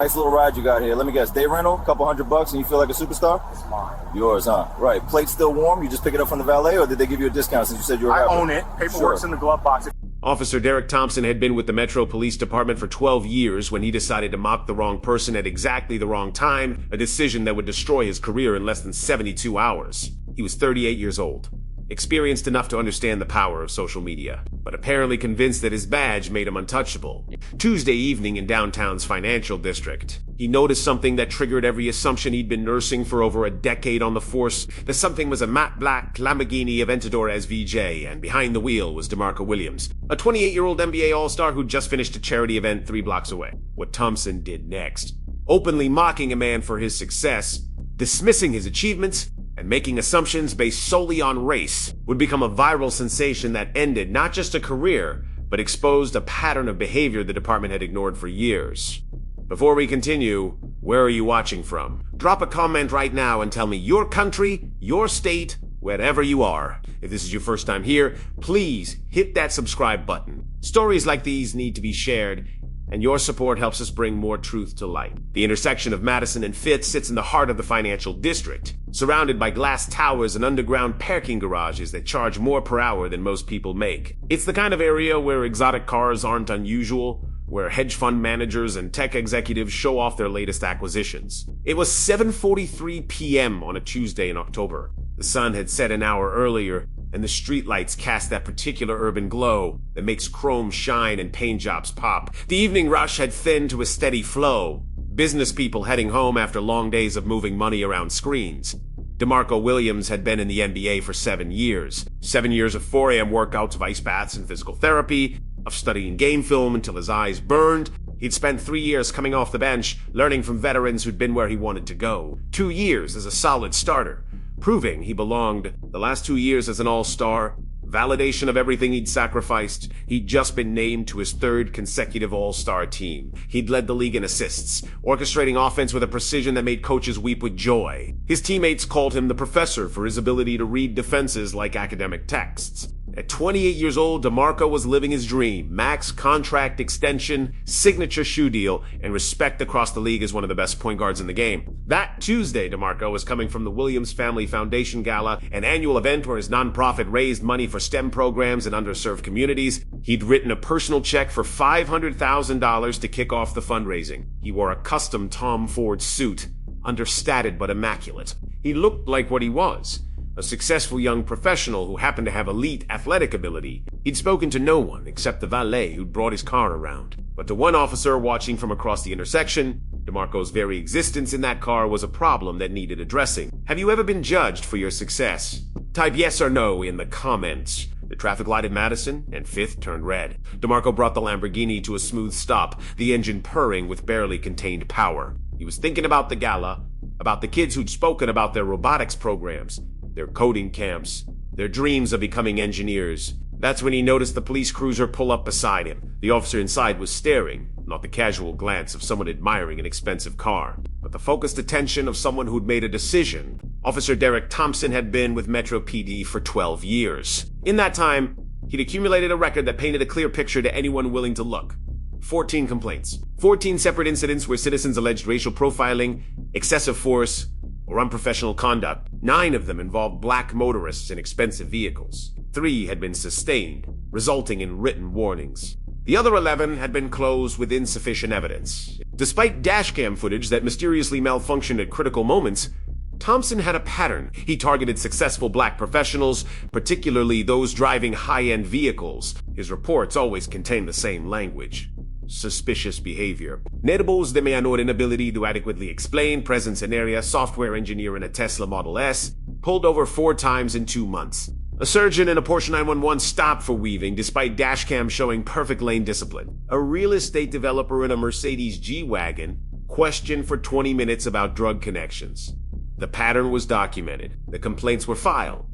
Nice little ride you got here. Let me guess. Day rental, couple $100 and you feel like a superstar? It's mine. Yours, huh? Right. Plate still warm? You just pick it up from the valet or did they give you a discount since you said you were a I rapper? own it. Paperwork's in the glove box. Officer Derek Thompson had been with the Metro Police Department for 12 years when he decided to mock the wrong person at exactly the wrong time, a decision that would destroy his career in less than 72 hours. He was 38 years old, experienced enough to understand the power of social media, but apparently convinced that his badge made him untouchable. Tuesday evening in downtown's financial district, he noticed something that triggered every assumption he'd been nursing for over a decade on the force. That something was a matte black Lamborghini Aventador SVJ, and behind the wheel was DeMarco Williams, a 28-year-old NBA All-Star who'd just finished a charity event 3 blocks away. What Thompson did next, openly mocking a man for his success, dismissing his achievements, and making assumptions based solely on race, would become a viral sensation that ended not just a career, but exposed a pattern of behavior the department had ignored for years. Before we continue, where are you watching from? Drop a comment right now and tell me your country, your state, wherever you are. If this is your first time here, please hit that subscribe button. Stories like these need to be shared, and your support helps us bring more truth to light. The intersection of Madison and Fifth sits in the heart of the financial district, surrounded by glass towers and underground parking garages that charge more per hour than most people make. It's the kind of area where exotic cars aren't unusual, where hedge fund managers and tech executives show off their latest acquisitions. It was 7:43 p.m. on a Tuesday in October. The sun had set an hour earlier, and the streetlights cast that particular urban glow that makes chrome shine and paint jobs pop. The evening rush had thinned to a steady flow, business people heading home after long days of moving money around screens. DeMarco Williams had been in the NBA for 7 years. 7 years of 4 a.m. workouts of ice baths and physical therapy, of studying game film until his eyes burned. He'd spent 3 years coming off the bench, learning from veterans who'd been where he wanted to go. 2 years as a solid starter, proving he belonged. The last 2 years as an all-star, validation of everything he'd sacrificed. He'd just been named to his 3rd consecutive all-star team. He'd led the league in assists, orchestrating offense with a precision that made coaches weep with joy. His teammates called him the professor for his ability to read defenses like academic texts. At 28 years old, DeMarco was living his dream. Max contract extension, signature shoe deal, and respect across the league as one of the best point guards in the game. That Tuesday, DeMarco was coming from the Williams Family Foundation Gala, an annual event where his nonprofit raised money for STEM programs in underserved communities. He'd written a personal check for $500,000 to kick off the fundraising. He wore a custom Tom Ford suit, understated but immaculate. He looked like what he was, a successful young professional who happened to have elite athletic ability. He'd spoken to no one except the valet who'd brought his car around. But to one officer watching from across the intersection, DeMarco's very existence in that car was a problem that needed addressing. Have you ever been judged for your success? Type yes or no in the comments. The traffic light at Madison and Fifth turned red. DeMarco brought the Lamborghini to a smooth stop, the engine purring with barely contained power. He was thinking about the gala, about the kids who'd spoken about their robotics programs, their coding camps, their dreams of becoming engineers. That's when he noticed the police cruiser pull up beside him. The officer inside was staring, not the casual glance of someone admiring an expensive car, but the focused attention of someone who'd made a decision. Officer Derek Thompson had been with Metro PD for 12 years. In that time, he'd accumulated a record that painted a clear picture to anyone willing to look. 14 complaints. 14 separate incidents where citizens alleged racial profiling, excessive force, or unprofessional conduct. 9 of them involved black motorists in expensive vehicles. 3 had been sustained, resulting in written warnings. The other 11 had been closed with insufficient evidence. Despite dashcam footage that mysteriously malfunctioned at critical moments, Thompson had a pattern. He targeted successful black professionals, particularly those driving high-end vehicles. His reports always contained the same language. Suspicious behavior. Nervos de menor inability to adequately explain presence in area. Software engineer in a Tesla Model S pulled over 4 times in 2 months. A surgeon in a Porsche 911 stopped for weaving despite dashcam showing perfect lane discipline. A real estate developer in a Mercedes G-Wagon questioned for 20 minutes about drug connections. The pattern was documented. The complaints were filed.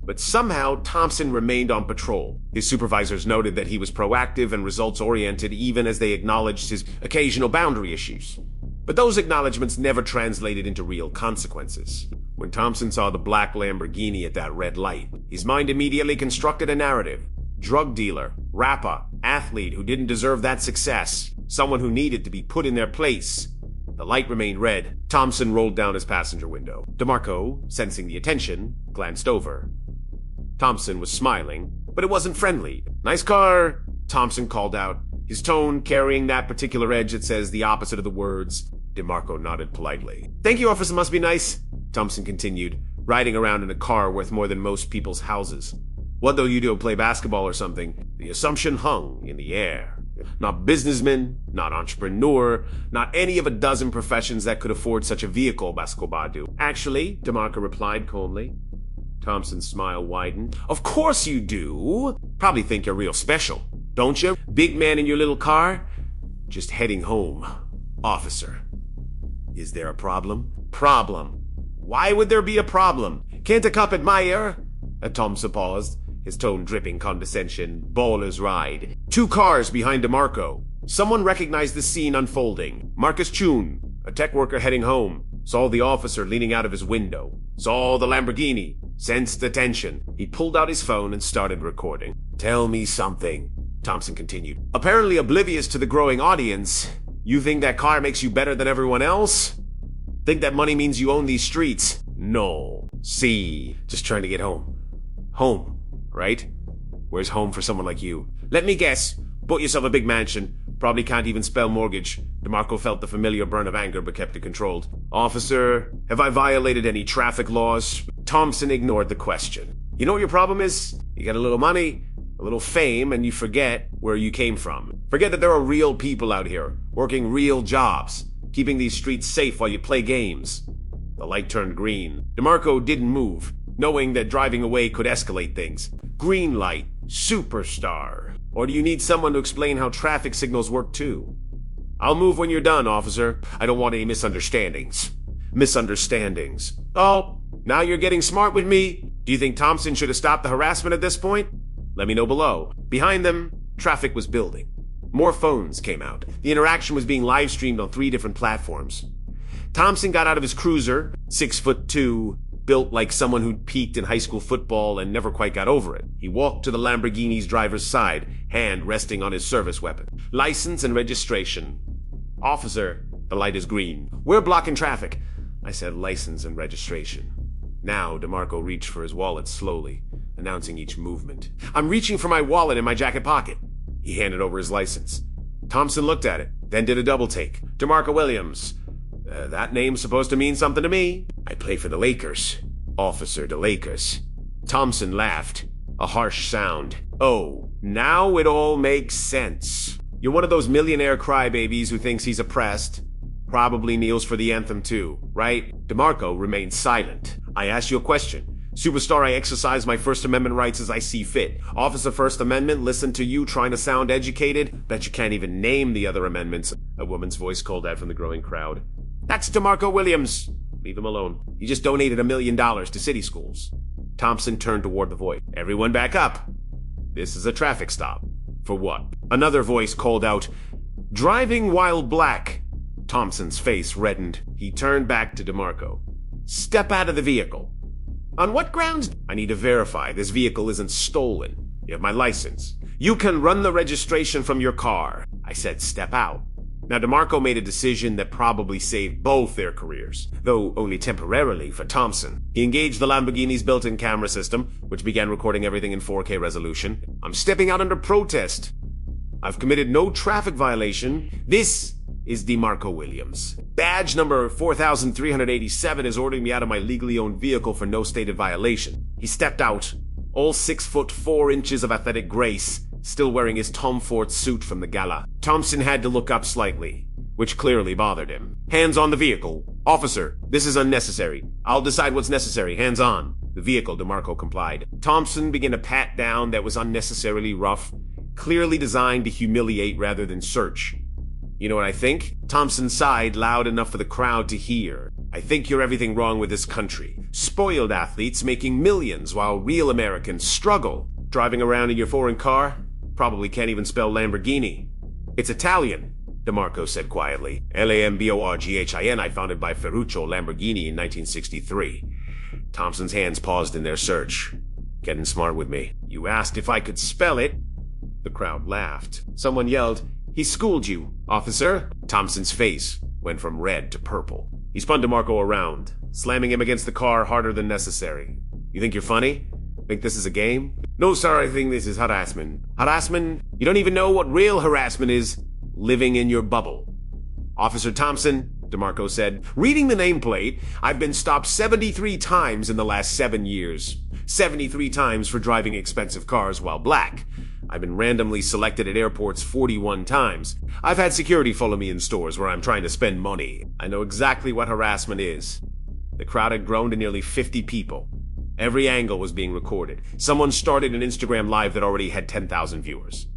But somehow, Thompson remained on patrol. His supervisors noted that he was proactive and results-oriented even as they acknowledged his occasional boundary issues. But those acknowledgments never translated into real consequences. When Thompson saw the black Lamborghini at that red light, his mind immediately constructed a narrative. Drug dealer, rapper, athlete who didn't deserve that success, someone who needed to be put in their place. The light remained red. Thompson rolled down his passenger window. DeMarco, sensing the attention, glanced over. Thompson was smiling, but it wasn't friendly. "Nice car," Thompson called out, his tone carrying that particular edge that says the opposite of the words. DeMarco nodded politely. "Thank you, officer, must be nice," Thompson continued, riding around in a car worth more than most people's houses. "What do you do, play basketball or something?" The assumption hung in the air. Not businessman, not entrepreneur, not any of a dozen professions that could afford such a vehicle, Bascobar do. "Actually," DeMarco replied calmly. Thompson's smile widened. "Of course you do. Probably think you're real special, don't you? Big man in your little car? Just heading home, officer." "Is there a problem?" "Problem? Why would there be a problem? Can't a cop admire?" Thompson paused, his tone dripping condescension. "Baller's ride." 2 cars behind DeMarco. Someone recognized the scene unfolding. Marcus Chun, a tech worker heading home, saw the officer leaning out of his window, saw the Lamborghini, sensed the tension. He pulled out his phone and started recording. "Tell me something," Thompson continued. "Apparently oblivious to the growing audience, you think that car makes you better than everyone else? Think that money means you own these streets? No. See, just trying to get home. Home, right? Where's home for someone like you? Let me guess. Bought yourself a big mansion. Probably can't even spell mortgage." DeMarco felt the familiar burn of anger but kept it controlled. "Officer, have I violated any traffic laws?" Thompson ignored the question. "You know what your problem is? You got a little money, a little fame, and you forget where you came from. Forget that there are real people out here, working real jobs, keeping these streets safe while you play games." The light turned green. DeMarco didn't move, knowing that driving away could escalate things. Green light. Superstar. Or do you need someone to explain how traffic signals work too? "I'll move when you're done, officer. I don't want any misunderstandings." Misunderstandings. Oh, now you're getting smart with me. Do you think Thompson should have stopped the harassment at this point? Let me know below. Behind them, traffic was building. More phones came out. The interaction was being live streamed on 3 different platforms. Thompson got out of his cruiser, 6'2", built like someone who'd peaked in high school football and never quite got over it. He walked to the Lamborghini's driver's side, hand resting on his service weapon. "License and registration." "Officer, the light is green. We're blocking traffic." I said license and registration. Now DeMarco reached for his wallet slowly, announcing each movement. "I'm reaching for my wallet in my jacket pocket." He handed over his license. Thompson looked at it, then did a double take. "DeMarco Williams. That name's supposed to mean something to me. I play for the Lakers. Officer the Lakers." Thompson laughed, a harsh sound. "Oh, now it all makes sense. You're one of those millionaire crybabies who thinks he's oppressed. Probably kneels for the anthem too, right?" DeMarco remained silent. "I asked you a question. Superstar, I exercise my First Amendment rights as I see fit. Officer First Amendment, listen to you trying to sound educated. Bet you can't even name the other amendments," a woman's voice called out from the growing crowd. "That's DeMarco Williams. Leave him alone. He just donated $1 million to city schools." Thompson turned toward the voice. "Everyone back up. This is a traffic stop." "For what?" Another voice called out, "Driving while black." Thompson's face reddened. He turned back to DeMarco. "Step out of the vehicle." "On what grounds?" "I need to verify this vehicle isn't stolen. You have my license. You can run the registration from your car." I said step out. Now DeMarco made a decision that probably saved both their careers, though only temporarily for Thompson. He engaged the Lamborghini's built-in camera system, which began recording everything in 4K resolution. "I'm stepping out under protest. I've committed no traffic violation. This is DeMarco Williams. Badge number 4387 is ordering me out of my legally owned vehicle for no stated violation." He stepped out, all 6'4" of athletic grace, still wearing his Tom Ford suit from the gala. Thompson had to look up slightly, which clearly bothered him. "Hands on the vehicle. Officer, this is unnecessary. I'll decide what's necessary. Hands on." The vehicle, DeMarco complied. Thompson began a pat down that was unnecessarily rough, clearly designed to humiliate rather than search. "You know what I think?" Thompson sighed loud enough for the crowd to hear. "I think you're everything wrong with this country. Spoiled athletes making millions while real Americans struggle. Driving around in your foreign car? Probably can't even spell Lamborghini." "It's Italian," DeMarco said quietly. Lamborghin, founded by Ferruccio Lamborghini in 1963. Thompson's hands paused in their search. "Getting smart with me. You asked if I could spell it." The crowd laughed. Someone yelled, "He schooled you, officer." Thompson's face went from red to purple. He spun DeMarco around, slamming him against the car harder than necessary. You think you're funny? Think this is a game? No, sir, I think this is harassment. Harassment? You don't even know what real harassment is. Living in your bubble. Officer Thompson, DeMarco said, reading the nameplate, I've been stopped 73 times in the last 7 years. 73 times for driving expensive cars while black. I've been randomly selected at airports 41 times. I've had security follow me in stores where I'm trying to spend money. I know exactly what harassment is. The crowd had grown to nearly 50 people. Every angle was being recorded. Someone started an Instagram Live that already had 10,000 viewers.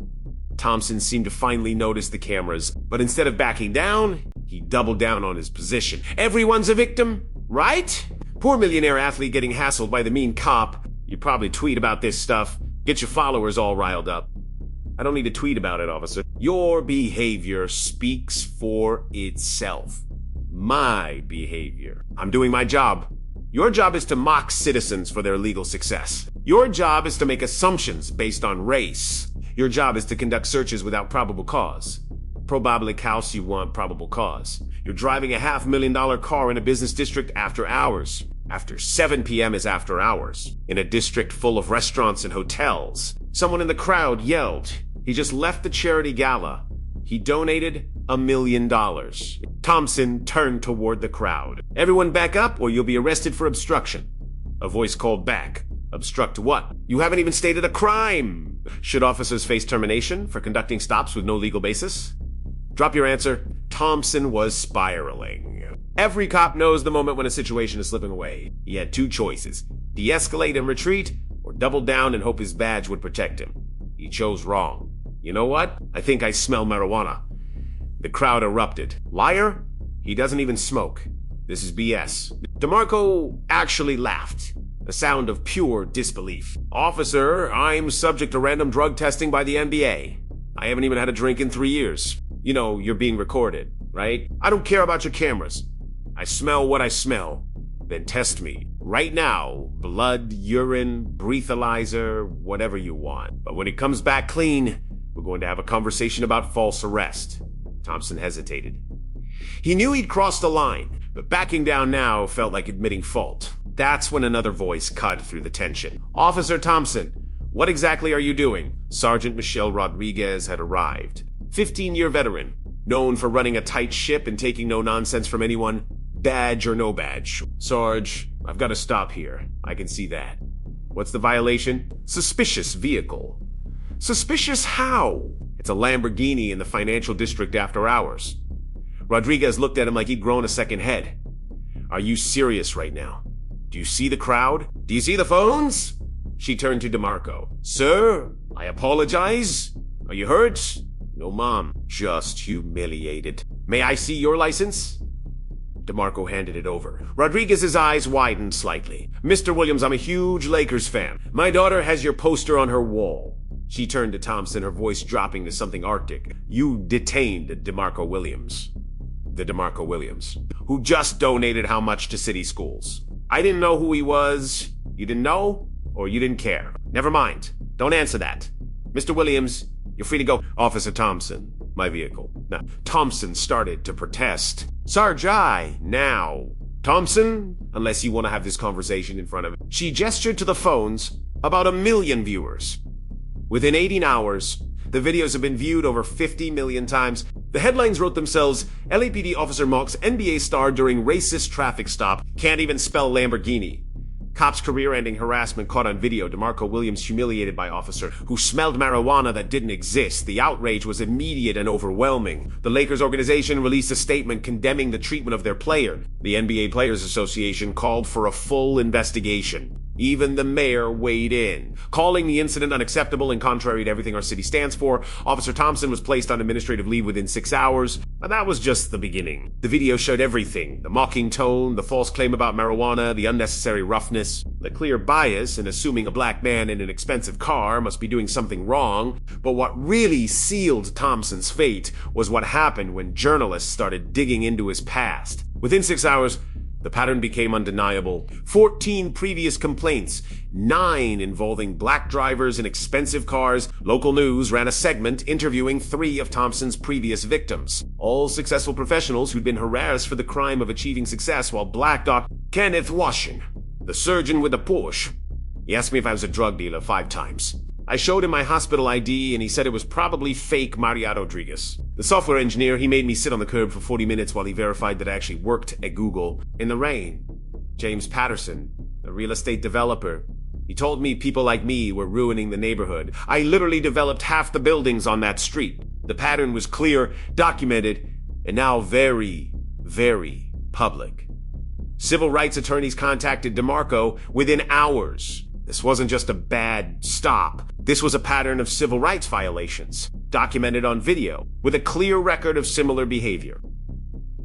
Thompson seemed to finally notice the cameras, but instead of backing down, he doubled down on his position. Everyone's a victim, right? Poor millionaire athlete getting hassled by the mean cop. You probably tweet about this stuff. Get your followers all riled up. I don't need to tweet about it, officer. Your behavior speaks for itself. My behavior. I'm doing my job. Your job is to mock citizens for their legal success. Your job is to make assumptions based on race. Your job is to conduct searches without probable cause. Probable cause, you want probable cause. You're driving a $500,000 car in a business district after hours. After 7 p.m. is after hours. In a district full of restaurants and hotels. Someone in the crowd yelled. He just left the charity gala. He donated $1 million. Thompson turned toward the crowd. Everyone back up or you'll be arrested for obstruction. A voice called back. Obstruct what? You haven't even stated a crime. Should officers face termination for conducting stops with no legal basis? Drop your answer. Thompson was spiraling. Every cop knows the moment when a situation is slipping away. He had two choices. De-escalate and retreat, or double down and hope his badge would protect him. He chose wrong. You know what? I think I smell marijuana. The crowd erupted. Liar? He doesn't even smoke. This is BS. DeMarco actually laughed. A sound of pure disbelief. Officer, I'm subject to random drug testing by the NBA. I haven't even had a drink in 3 years. You know, you're being recorded, right? I don't care about your cameras. I smell what I smell. Then test me. Right now, blood, urine, breathalyzer, whatever you want. But when it comes back clean, we're going to have a conversation about false arrest. Thompson hesitated. He knew he'd crossed a line, but backing down now felt like admitting fault. That's when another voice cut through the tension. Officer Thompson, what exactly are you doing? Sergeant Michelle Rodriguez had arrived. 15-year veteran, known for running a tight ship and taking no nonsense from anyone, badge or no badge. Sarge, I've got to stop here. I can see that. What's the violation? Suspicious vehicle. Suspicious how? It's a Lamborghini in the financial district after hours. Rodriguez looked at him like he'd grown a second head. Are you serious right now? Do you see the crowd? Do you see the phones? She turned to DeMarco. Sir, I apologize. Are you hurt? No, Mom. Just humiliated. May I see your license? DeMarco handed it over. Rodriguez's eyes widened slightly. Mr. Williams, I'm a huge Lakers fan. My daughter has your poster on her wall. She turned to Thompson, her voice dropping to something arctic. You detained DeMarco Williams. The DeMarco Williams, who just donated how much to city schools. I didn't know who he was. You didn't know? Or you didn't care? Never mind. Don't answer that. Mr. Williams, you're free to go. Officer Thompson, my vehicle. Now, Thompson started to protest. Sarge, now. Thompson, unless you want to have this conversation in front of him. She gestured to the phones. About 1 million viewers. Within 18 hours, the videos have been viewed over 50 million times. The headlines wrote themselves, LAPD officer mocks NBA star during racist traffic stop. Can't even spell Lamborghini. Cop's career-ending harassment caught on video. DeMarco Williams humiliated by officer who smelled marijuana that didn't exist. The outrage was immediate and overwhelming. The Lakers organization released a statement condemning the treatment of their player. The NBA Players Association called for a full investigation. Even the mayor weighed in, calling the incident unacceptable and contrary to everything our city stands for. Officer Thompson was placed on administrative leave within 6 hours, but that was just the beginning. The video showed everything: the mocking tone, the false claim about marijuana, the unnecessary roughness, the clear bias in assuming a black man in an expensive car must be doing something wrong. But what really sealed Thompson's fate was what happened when journalists started digging into his past. Within 6 hours, The pattern became undeniable. 14 previous complaints, 9 involving black drivers in expensive cars. Local news ran a segment interviewing 3 of Thompson's previous victims, all successful professionals who'd been harassed for the crime of achieving success, while black Doc Kenneth Washington, the surgeon with a Porsche. He asked me if I was a drug dealer 5 times. I showed him my hospital ID, and he said it was probably fake Maria Rodriguez. The software engineer, he made me sit on the curb for 40 minutes while he verified that I actually worked at Google. In the rain. James Patterson, a real estate developer. He told me people like me were ruining the neighborhood. I literally developed half the buildings on that street. The pattern was clear, documented, and now very, very public. Civil rights attorneys contacted DeMarco within hours. This wasn't just a bad stop. This was a pattern of civil rights violations, documented on video, with a clear record of similar behavior.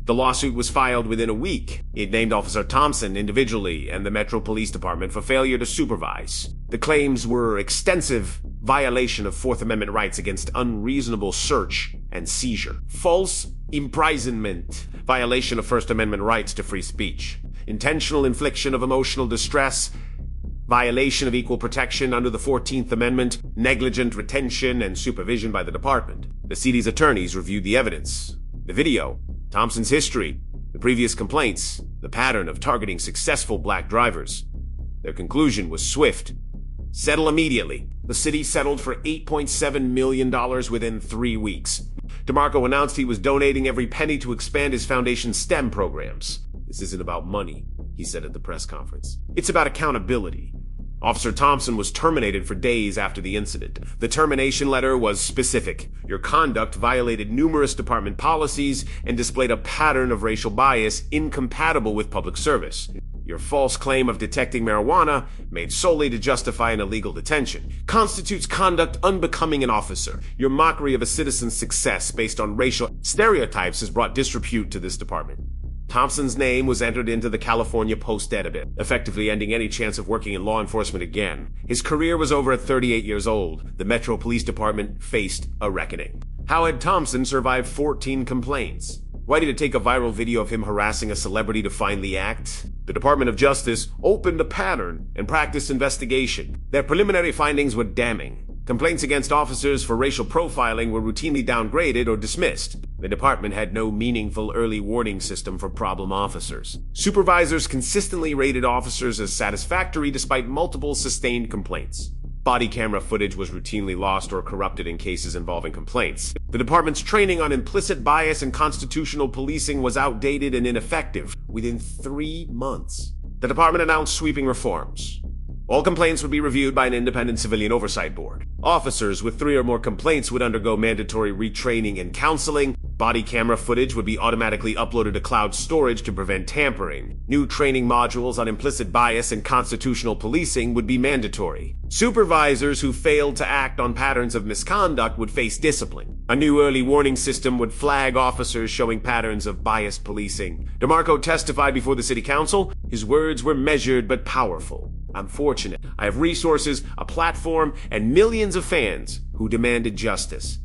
The lawsuit was filed within a week. It named Officer Thompson individually and the Metro Police Department for failure to supervise. The claims were extensive violation of Fourth Amendment rights against unreasonable search and seizure, false imprisonment, violation of First Amendment rights to free speech, intentional infliction of emotional distress, violation of equal protection under the 14th Amendment, negligent retention and supervision by the department. The city's attorneys reviewed the evidence, the video, Thompson's history, the previous complaints, the pattern of targeting successful black drivers. Their conclusion was swift. Settle immediately. The city settled for $8.7 million within 3 weeks. DeMarco announced he was donating every penny to expand his foundation's STEM programs. This isn't about money, he said at the press conference. It's about accountability. Officer Thompson was terminated for days after the incident. The termination letter was specific. Your conduct violated numerous department policies and displayed a pattern of racial bias incompatible with public service. Your false claim of detecting marijuana, made solely to justify an illegal detention, constitutes conduct unbecoming an officer. Your mockery of a citizen's success based on racial stereotypes has brought disrepute to this department. Thompson's name was entered into the California Post database, effectively ending any chance of working in law enforcement again. His career was over at 38 years old. The Metro Police Department faced a reckoning. How had Thompson survived 14 complaints? Why did it take a viral video of him harassing a celebrity to finally act? The Department of Justice opened a pattern and practiced investigation. Their preliminary findings were damning. Complaints against officers for racial profiling were routinely downgraded or dismissed. The department had no meaningful early warning system for problem officers. Supervisors consistently rated officers as satisfactory despite multiple sustained complaints. Body camera footage was routinely lost or corrupted in cases involving complaints. The department's training on implicit bias and constitutional policing was outdated and ineffective. Within 3 months, the department announced sweeping reforms. All complaints would be reviewed by an independent civilian oversight board. Officers with 3 or more complaints would undergo mandatory retraining and counseling. Body camera footage would be automatically uploaded to cloud storage to prevent tampering. New training modules on implicit bias and constitutional policing would be mandatory. Supervisors who failed to act on patterns of misconduct would face discipline. A new early warning system would flag officers showing patterns of biased policing. DeMarco testified before the city council. His words were measured but powerful. I'm fortunate. I have resources, a platform, and millions of fans who demanded justice.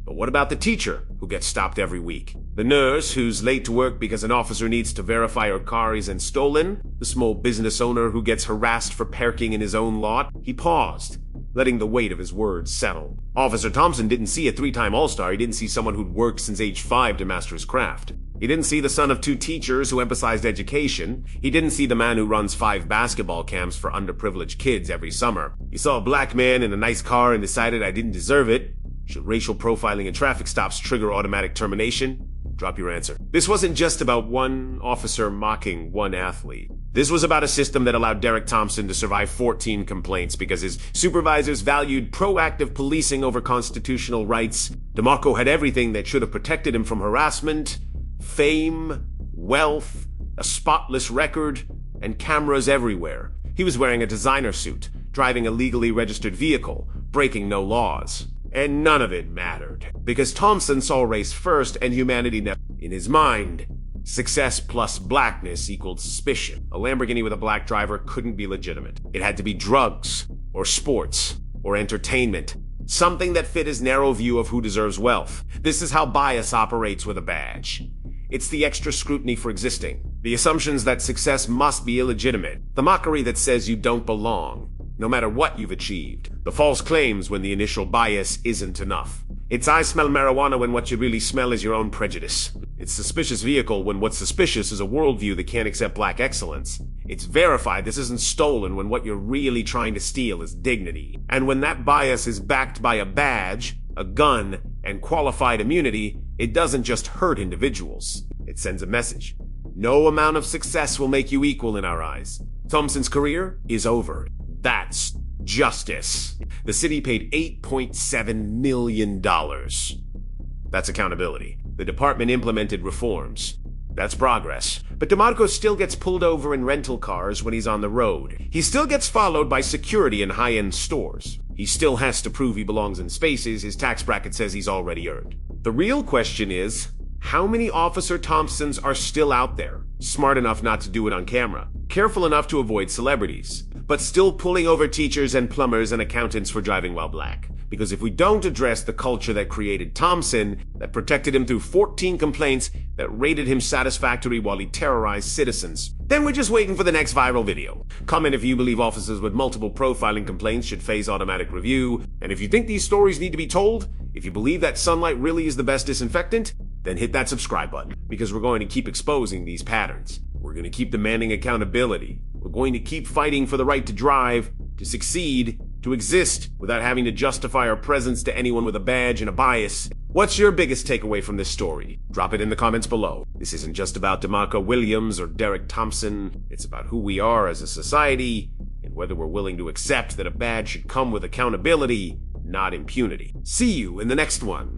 But what about the teacher who gets stopped every week? The nurse who's late to work because an officer needs to verify her car isn't stolen? The small business owner who gets harassed for parking in his own lot? He paused, letting the weight of his words settle. Officer Thompson didn't see a 3-time All-Star. He didn't see someone who'd worked since age 5 to master his craft. He didn't see the son of 2 teachers who emphasized education. He didn't see the man who runs 5 basketball camps for underprivileged kids every summer. He saw a black man in a nice car and decided I didn't deserve it. Should racial profiling and traffic stops trigger automatic termination? Drop your answer. This wasn't just about one officer mocking one athlete. This was about a system that allowed Derek Thompson to survive 14 complaints because his supervisors valued proactive policing over constitutional rights. DeMarco had everything that should have protected him from harassment, fame, wealth, a spotless record, and cameras everywhere. He was wearing a designer suit, driving a legally registered vehicle, breaking no laws. And none of it mattered, because Thompson saw race first and humanity never. In his mind, success plus blackness equaled suspicion. A Lamborghini with a black driver couldn't be legitimate. It had to be drugs, or sports, or entertainment. Something that fit his narrow view of who deserves wealth. This is how bias operates with a badge. It's the extra scrutiny for existing, The assumptions that success must be illegitimate. The mockery that says you don't belong, no matter what you've achieved. The false claims when the initial bias isn't enough. It's I smell marijuana when what you really smell is your own prejudice. It's suspicious vehicle when what's suspicious is a worldview that can't accept black excellence. It's verified this isn't stolen when what you're really trying to steal is dignity. And when that bias is backed by a badge, a gun, and qualified immunity, it doesn't just hurt individuals. It sends a message. No amount of success will make you equal in our eyes. Thompson's career is over. That's justice. The city paid $8.7 million. That's accountability. The department implemented reforms. That's progress. But DeMarco still gets pulled over in rental cars when he's on the road. He still gets followed by security in high-end stores. He still has to prove he belongs in spaces his tax bracket says he's already earned. The real question is, how many Officer Thompsons are still out there, smart enough not to do it on camera, careful enough to avoid celebrities, but still pulling over teachers and plumbers and accountants for driving while black? Because if we don't address the culture that created Thompson, that protected him through 14 complaints, that rated him satisfactory while he terrorized citizens, then we're just waiting for the next viral video. Comment if you believe officers with multiple profiling complaints should face automatic review, and if you think these stories need to be told, if you believe that sunlight really is the best disinfectant, then hit that subscribe button, because we're going to keep exposing these patterns. We're going to keep demanding accountability. We're going to keep fighting for the right to drive, to succeed, to exist without having to justify our presence to anyone with a badge and a bias. What's your biggest takeaway from this story? Drop it in the comments below. This isn't just about DeMarco Williams or Derek Thompson. It's about who we are as a society and whether we're willing to accept that a badge should come with accountability, not impunity. See you in the next one.